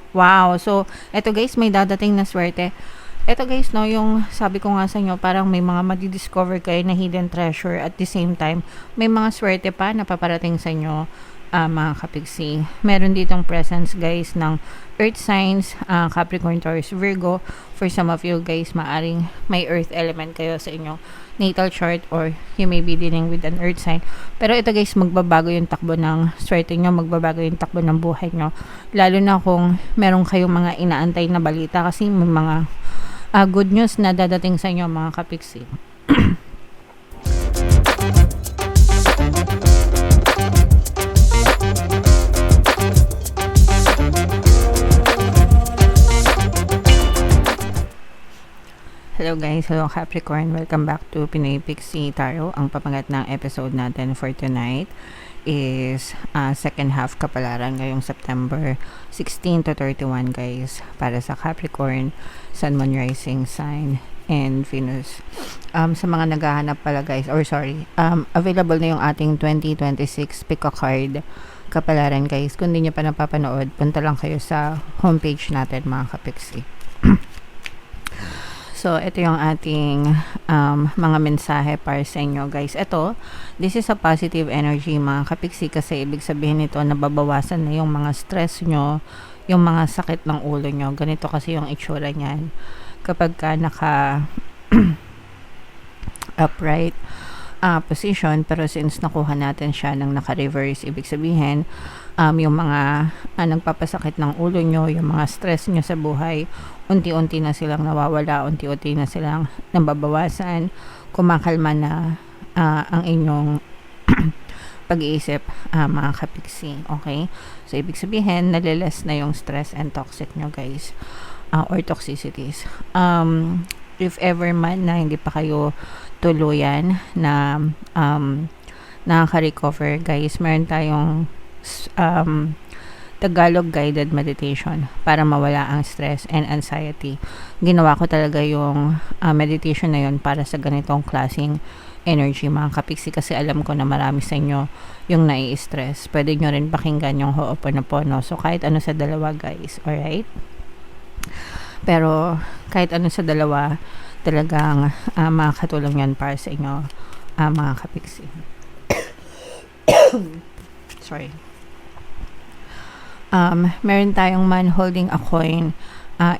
Wow! So, eto guys, may dadating na swerte. Eto guys, no, yung sabi ko nga sa inyo, parang may mga madi-discover kayo na hidden treasure at the same time, may mga swerte pa na paparating sa inyo, mga kapigsi. Meron ditong presence guys ng earth signs, Capricorn, Taurus, Virgo. For some of you guys, maaring may earth element kayo sa inyong natal chart or you may be dealing with an earth sign. Pero ito guys, magbabago yung takbo ng swerte nyo, magbabago yung takbo ng buhay nyo. Lalo na kung meron kayong mga inaantay na balita kasi may mga good news na dadating sa inyo mga kapiksi. Hello guys, hello Capricorn, welcome back to Pinoy Pixie Tarot. Ang papangat ng episode natin for tonight is second half kapalaran ngayong September 16 to 31 guys, para sa Capricorn, Sun, Moon, Rising sign, and Venus. Sa mga naghahanap pala guys, or sorry, available na yung ating 2026 pick a card kapalaran guys. Kung di nyo pa napapanood, punta lang kayo sa homepage natin mga kapiksi. So, ito yung ating mga mensahe para sa inyo guys. Ito, this is a positive energy mga kapiksi, kasi ibig sabihin nito nababawasan na yung mga stress nyo, yung mga sakit ng ulo nyo. Ganito kasi yung itsura niyan kapag ka naka upright position, pero since nakuha natin siya ng naka-reverse, ibig sabihin yung mga nagpapasakit ng ulo nyo, yung mga stress nyo sa buhay, unti-unti na silang nawawala, unti-unti na silang nababawasan, kumakalma na ang inyong pag-iisip mga kapiksi. Okay? So, ibig sabihin, nalilas na yung stress and toxic nyo guys, or toxicities. If ever man na hindi pa kayo tuluyan na nakaka-recover guys, meron tayong Tagalog guided meditation para mawala ang stress and anxiety. Ginawa ko talaga yung meditation na yun para sa ganitong klaseng energy mga kapiksi, kasi alam ko na marami sa inyo yung nai-stress. Pwede nyo rin pakinggan yung Ho'oponopono. So kahit ano sa dalawa guys, alright? Pero kahit ano sa dalawa, talagang makakatulong yan para sa inyo mga kapiksi. Sorry. Meron tayong man holding a coin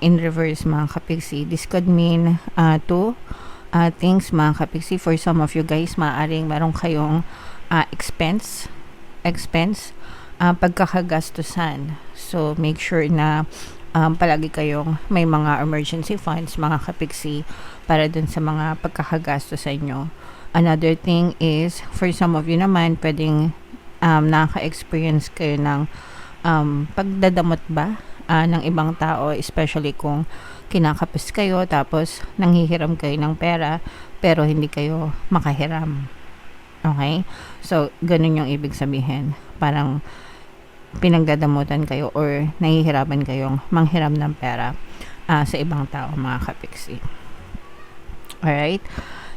in reverse mga kapiksi. This could mean two things mga kapiksi. For some of you guys, maaaring meron kayong expense pagkakagastusan. So make sure na palagi kayong may mga emergency funds mga kapiksi para dun sa mga pagkakagastos sa inyo. Another thing is, for some of you naman, pwedeng nakaka-experience kayo ng pagdadamot ba ng ibang tao, especially kung kinakapis kayo tapos nanghihiram kayo ng pera pero hindi kayo makahiram. Okay? So, ganun yung ibig sabihin. Parang pinagdadamutan kayo or nahihirapan kayong manghiram ng pera sa ibang tao mga kapiksi. Alright?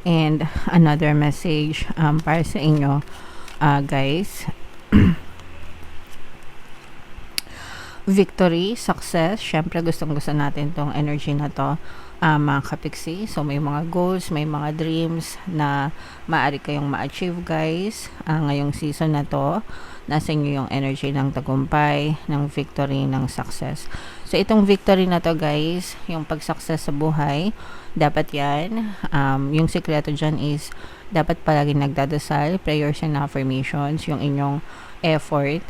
And another message para sa inyo guys, victory, success. Syempre gusto natin tong energy na to mga kapiksi. So may mga goals, may mga dreams na maaari kayong ma-achieve guys ngayong season na to. Nasa inyo yung energy ng tagumpay, ng victory, ng success. So itong victory na to guys, yung pag-success sa buhay, dapat yan, yung sikreto dyan is dapat palagi nagdadasal, prayers and affirmations, yung inyong effort,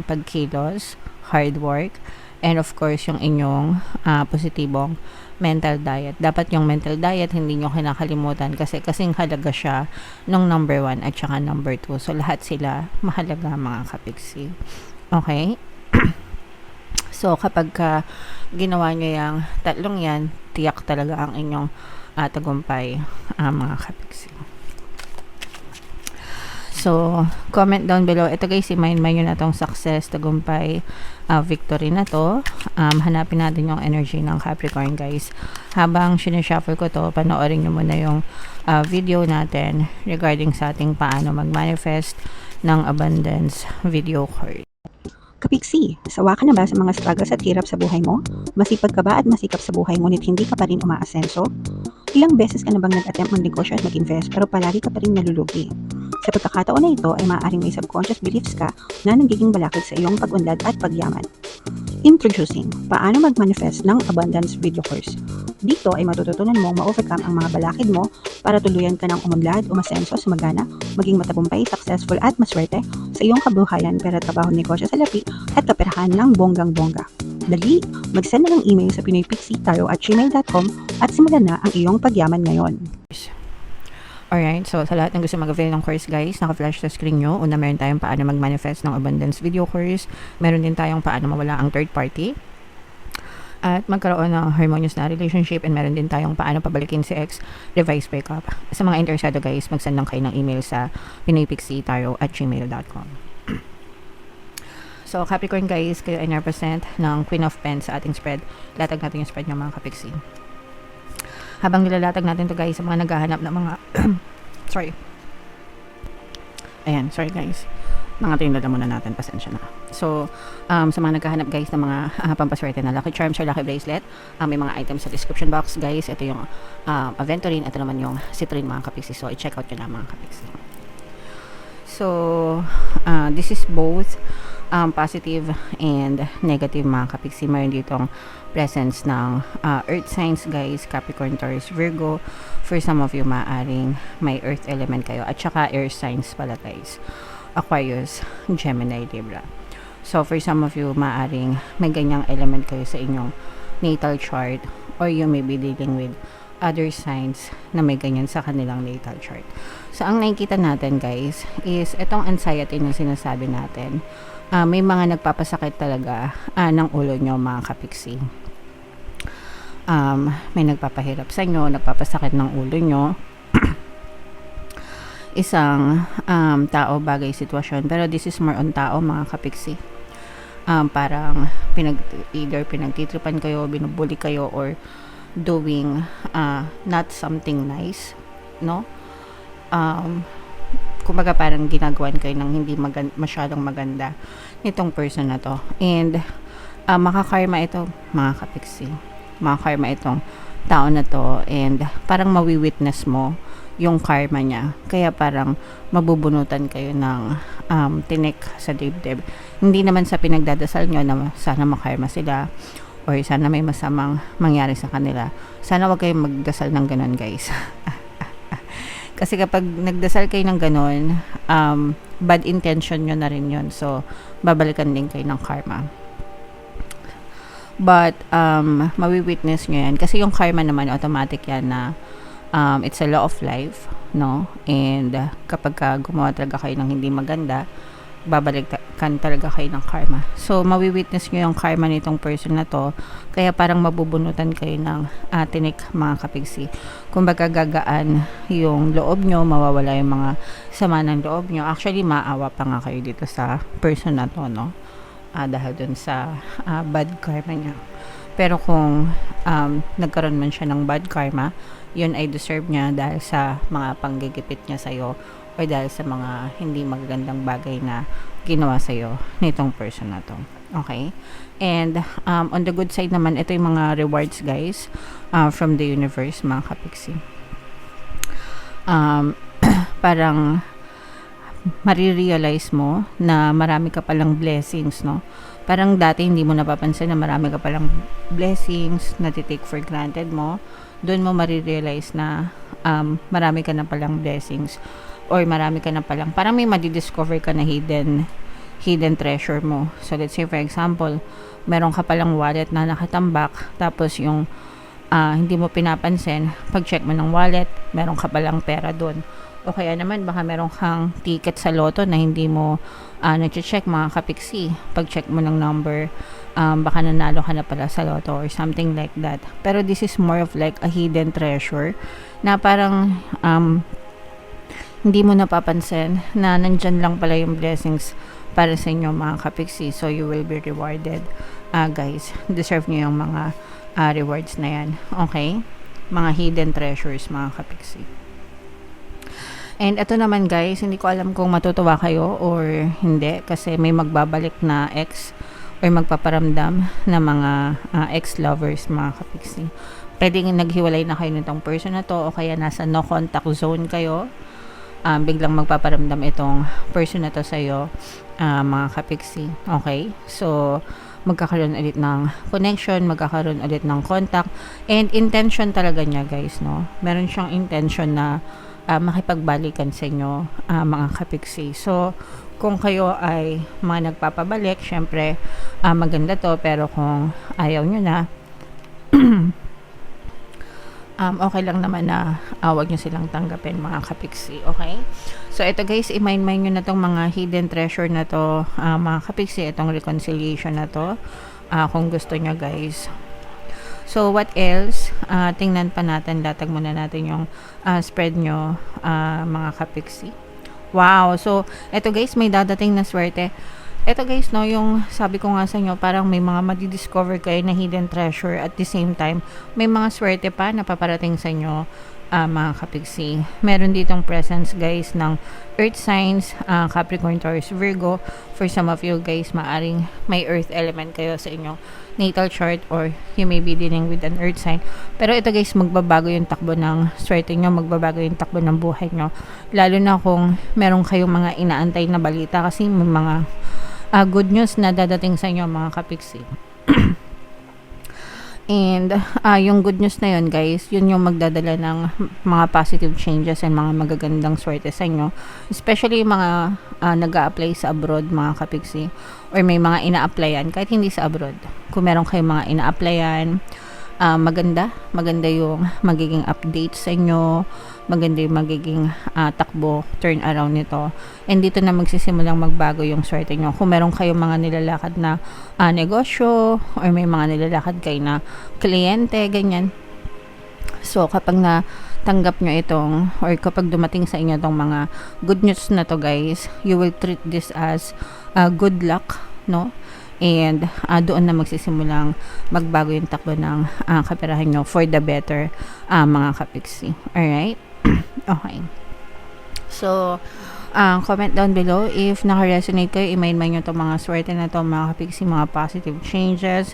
pagkilos, hard work, and of course yung inyong positibong mental diet. Dapat yung mental diet hindi nyo kinakalimutan kasi kasing halaga siya nung number 1 at saka number 2. So lahat sila mahalaga mga kapiksi. Okay? So kapag ginawa nyo yung tatlong yan, tiyak talaga ang inyong tagumpay mga kapiksi. So, comment down below. Ito guys, i-mind nyo na tong success, tagumpay, victory na to. Hanapin natin yung energy ng Capricorn guys. Habang sinashuffle ko to, panoorin nyo muna yung video natin regarding sa ating paano mag-manifest ng abundance video card. Kapiksi, sawa ka na ba sa mga struggles at hirap sa buhay mo? Masipag ka ba at masikap sa buhay ngunit hindi ka pa rin umaasenso? Ilang beses ka na bang nag-attempt mag-negosyo at mag-invest pero palagi ka pa rin nalulugi? Sa pagkakataon na ito ay maaaring may subconscious beliefs ka na nagiging balakid sa iyong pag-unlad at pagyaman. Introducing, paano mag-manifest ng abundance video course. Dito ay matututunan mong ma-overcome ang mga balakid mo para tuluyan ka ng umunlad, umasenso, sumagana, maging matagumpay, successful at maswerte sa iyong kabuhayan, pera, trabaho, negosyo sa lapi at kaperahan ng bonggang-bongga. Dali, mag-send na ng email sa pinoypixitayo@gmail.com at simulan na ang iyong pagyaman ngayon. Alright, so sa lahat ng gusto mag-avail ng course guys, naka-flash sa screen nyo. Una, meron tayong paano mag-manifest ng abundance video course. Meron din tayong paano mawala ang third party at magkaroon ng harmonious na relationship, and meron din tayong paano pabalikin si ex, revise breakup. Sa mga interesado guys, mag-send lang kayo ng email sa pinoypixitayo@gmail.com. So Capricorn guys, kayo ay represent ng Queen of Pens sa ating spread. Latag natin yung spread ng mga kapiksi. Habang nilalatag natin to guys, sa mga naghahanap ng mga sorry guys, mga tinlada muna natin, pasensya na. So sa mga naghahanap guys ng mga pampaswerte na lucky charms or lucky bracelet, may mga items sa description box guys. Ito yung aventurine, ito naman yung citrine mga kapiksi. So i-check out nyo na mga kapiksi. So this is both positive and negative mga kapiksi. Mayroon ditong presence ng earth signs guys, Capricorn, Taurus, Virgo. For some of you, maaring may earth element kayo, at saka air signs pala guys, Aquarius, Gemini, Libra. So for some of you, maaring may ganyang element kayo sa inyong natal chart, or you may be dealing with other signs na may ganyan sa kanilang natal chart. So ang nakikita natin guys is itong anxiety na sinasabi natin. May mga nagpapasakit talaga ng ulo nyo mga kapiksi. May nagpapahirap sa inyo, nagpapasakit ng ulo nyo. Isang tao, bagay, sitwasyon. Pero this is more on tao mga kapiksi. Parang either pinagtitripan kayo, binubuli kayo, or doing not something nice, no? Kumbaga parang ginagawan kayo ng hindi masyadong maganda nitong person na to. And makakarma ito mga kapiksi, makakarma itong tao na to, and parang mawi-witness mo yung karma niya. Kaya parang mabubunutan kayo ng tinik sa dibdib. Hindi naman sa pinagdadasal nyo na sana makarma sila or sana may masamang mangyari sa kanila. Sana wag kayong magdasal ng ganon guys. Kasi kapag nagdasal kayo ng ganon, bad intention nyo na rin yun. So, babalikan din kayo ng karma. But, mawi-witness nyo yan. Kasi yung karma naman, automatic yan na it's a law of life, no? And kapag gumawa talaga kayo ng hindi maganda, babalikan talaga kayo ng karma. So, mawi-witness nyo yung karma nitong person na to. Kaya parang mabubunutan kayo ng tinik mga kapiksi. Kumbaga gagaan yung loob nyo, mawawala yung mga sama ng loob nyo. Actually, maawa pa nga kayo dito sa person na to, no? Dahil dun sa bad karma niya. Pero kung nagkaroon man siya ng bad karma, yun ay deserve niya dahil sa mga panggigipit niya sa'yo, o dahil sa mga hindi magagandang bagay na ginawa sa'yo nitong person na to. Okay? And on the good side naman, ito yung mga rewards guys from the universe mga kapiksi. Parang marirealize mo na marami ka palang blessings, no? Parang dati hindi mo napapansin na marami ka palang blessings na take for granted mo. Doon mo marirealize na marami ka na palang blessings, or marami ka na palang, parang may madidiscover ka na hidden treasure mo. So let's say for example, meron ka palang wallet na nakatambak, tapos yung hindi mo pinapansin, pag check mo ng wallet, meron ka palang pera doon. O kaya naman baka meron kang ticket sa loto na hindi mo nag-check mga kapiksi. Pag check mo ng number, baka nanalo ka na pala sa loto or something like that. Pero this is more of like a hidden treasure na parang hindi mo napapansin na nandyan lang pala yung blessings para sa inyo mga kapiksi. So you will be rewarded guys. Deserve nyo yung mga rewards na yan. Okay? Mga hidden treasures mga kapiksi. And ito naman guys, hindi ko alam kung matutuwa kayo or hindi kasi may magbabalik na ex or magpaparamdam na mga ex-lovers mga kapiksi. Pwedeng naghiwalay na kayo nitong person na to o kaya nasa no contact zone kayo. Biglang magpaparamdam itong person na to sa'yo mga kapiksi. Okay? So, magkakaroon ulit ng connection, magkakaroon ulit ng contact and intention talaga niya guys, no? Meron siyang intention na makipagbalikan sa inyo mga kapiksi. So, kung kayo ay mga nagpapabalik, syempre maganda to, pero kung ayaw nyo na okay lang naman na wag nyo silang tanggapin mga kapiksi, okay? So, ito guys, i-mind nyo na tong mga hidden treasure na to mga kapiksi, itong reconciliation na to kung gusto nyo guys. So, what else? Tingnan pa natin, latag muna natin yung spread nyo mga kapiksi. Wow! So, eto guys, may dadating na swerte. Eto guys, no, yung sabi ko nga sa inyo, parang may mga madidiscover kayo na hidden treasure at the same time, may mga swerte pa na paparating sa inyo mga kapiksi. Meron ditong presence guys ng earth signs, Capricorn, Taurus, Virgo. For some of you guys, maaring may earth element kayo sa inyong natal chart or you may be dealing with an earth sign. Pero ito guys, magbabago yung takbo ng swerte nyo, magbabago yung takbo ng buhay nyo. Lalo na kung meron kayong mga inaantay na balita kasi may mga good news na dadating sa inyo mga kapiksi. And yung good news na yun guys, yun yung magdadala ng mga positive changes and mga magagandang swerte sa inyo. Especially yung mga nag-a-apply sa abroad mga kapiksi or may mga ina-applyan kahit hindi sa abroad. Kung meron kayong mga ina-applyan, maganda yung magiging update sa inyo, maganda yung magiging takbo, turn around nito. And dito na magsisimulang magbago yung swerte nyo. Kung meron kayong mga nilalakad na negosyo or may mga nilalakad kayo na kliyente, ganyan. So, kapag natanggap nyo itong or kapag dumating sa inyo itong mga good news na to guys, you will treat this as good luck, no? And doon na magsisimulang magbago yung takbo ng kaperahan nyo for the better mga kapiksi. Alright? Okay. So, comment down below if naka-resonate kayo, i-mind nyo itong mga swerte na to mga kapiksi, mga positive changes,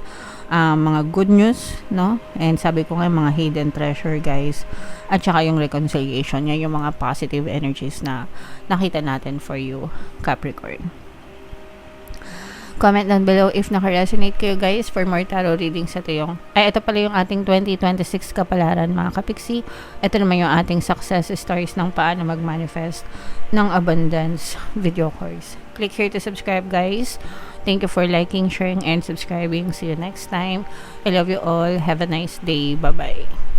mga good news, no? And sabi ko nga mga hidden treasure guys, at saka yung reconciliation, yan yung mga positive energies na nakita natin for you Capricorn. Comment down below if naka-resonate kayo guys for more tarot readings. Ito pala yung ating 2026 kapalaran mga kapiksi. Ito naman yung ating success stories ng paano mag-manifest ng abundance video course. Click here to subscribe guys. Thank you for liking, sharing, and subscribing. See you next time. I love you all. Have a nice day. Bye-bye.